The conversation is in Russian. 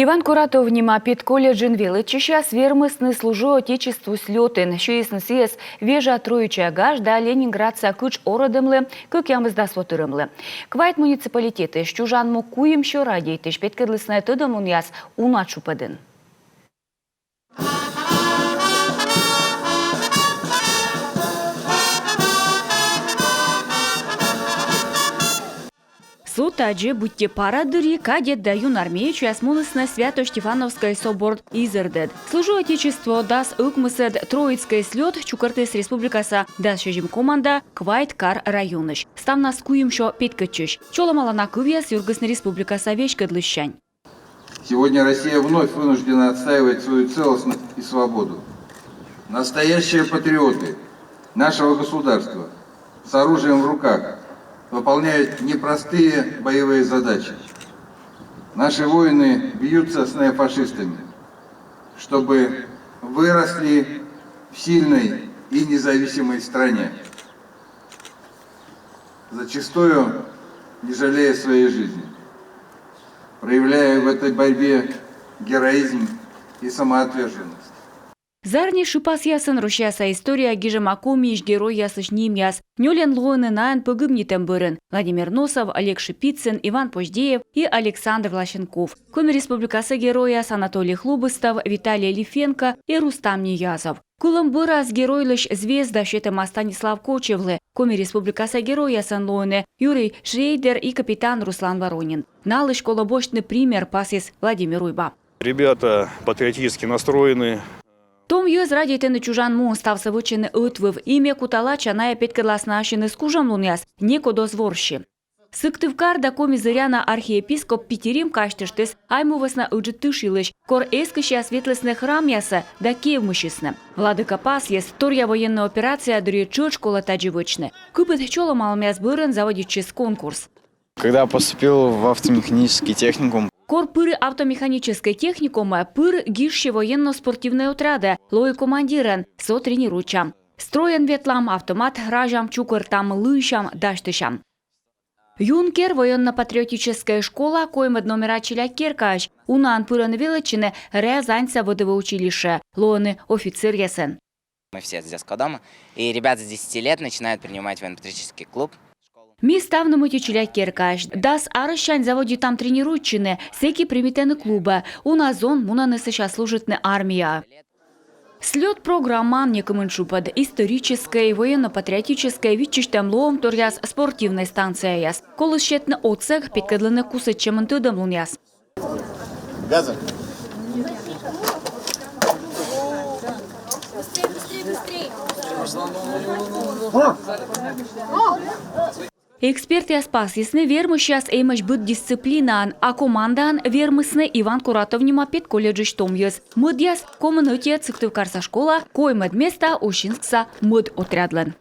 Иван Куратов нима пит колледжин величища свермысны служу отечеству слетын. Шуесны сиес вежа троючая гаж да Ленинградца кыч ородымлы, кык ямызда свотырымлы. Квайт муниципалитеты щужан мукуем шо радийтыш петкедлысная тыдым уньяс уначу пыдын. Суд аджи будьте парадыри, кадет даюн армею ясмуныс на Свято-Штефановской собор изердед. Служу отечеству дас укмысед Троицкой слет Чукартес республикаса дас шежим команда Квайт Кар районыш. Стам нас куем шо петкачыш. Чоламала на кывьяс Юргасна республикаса вещкадлыщань. Сегодня Россия вновь вынуждена отстаивать свою целостность и свободу. Настоящие патриоты нашего государства с оружием в руках выполняют непростые боевые задачи. Наши воины бьются с неофашистами, чтобы выросли в сильной и независимой стране, зачастую не жалея своей жизни, проявляя в этой борьбе героизм и самоотверженность. Зарни шипас ясын рушяса история гижемакомиш герой ясыш ним яс. Нёлен лоны наан погыбнитем бырын. Владимир Носов, Олег Шипицын, Иван Пождеев и Александр Влащенков. Коми республикасы герояс Анатолий Хлубыстов, Виталий Лифенко и Рустам Ниязов. Кулым быраз геройлыш звезда щетема Станислав Кочевлы. Коми республикасы героясын лоны Юрий Шрейдер и капитан Руслан Воронин. Налыш колобочный пример пасис Владимир Уйба. Ребята патриотически настроены. Том юз радийтен чужан му стався вичини утвив ім'я куталача на підкидласнашини скужам луняс неко дозворші. Сыктывкар да коми зыряна архиепископ Петерим каштыштыс аймувасна уджитышилыш кор эскища светлесны храм яса да киевмышисны. Владыка пас есть вторя военная операция дуречуч кола тадживычны. Купит чолом алмяс бырын заводичес конкурс. Когда поступил в автомеханический техникум, Кор пыры автомеханической техникума пыр гиши военно-спортивные отряды, лой командирен, со тренируючам. Строен ветлам автомат гражам, чукартам, лыжам, даштышам. Юнкер военно-патриотическая школа, коим номера Челякеркаш, унан пырын величины Рязаньца водовое училище, лоны офицер ясен. Мы все с детского дома, и ребята с 10 лет начинают принимать военно-патриотический клуб. Ми ставному Челякеркаш, дас арышань заводи там тренируючины, секи примитены клуба, у нас зон муна не сейчас служит не армия. Слет программа некомыншупад исторической, военно-патриотической вичиштем лоом торяс спортивной станции яс. Колос щетне отсег підкидлене кусачем антидом луняс. газом. Эксперты яспас ясны вермыш эймаш быт дисциплинан, а командан вермысны Иван Куратов нима пет колледжиш том яс. Мыд яс коммунитет Сыктывкарса школа, кой мыд места Ощинскса мыд отрядлен.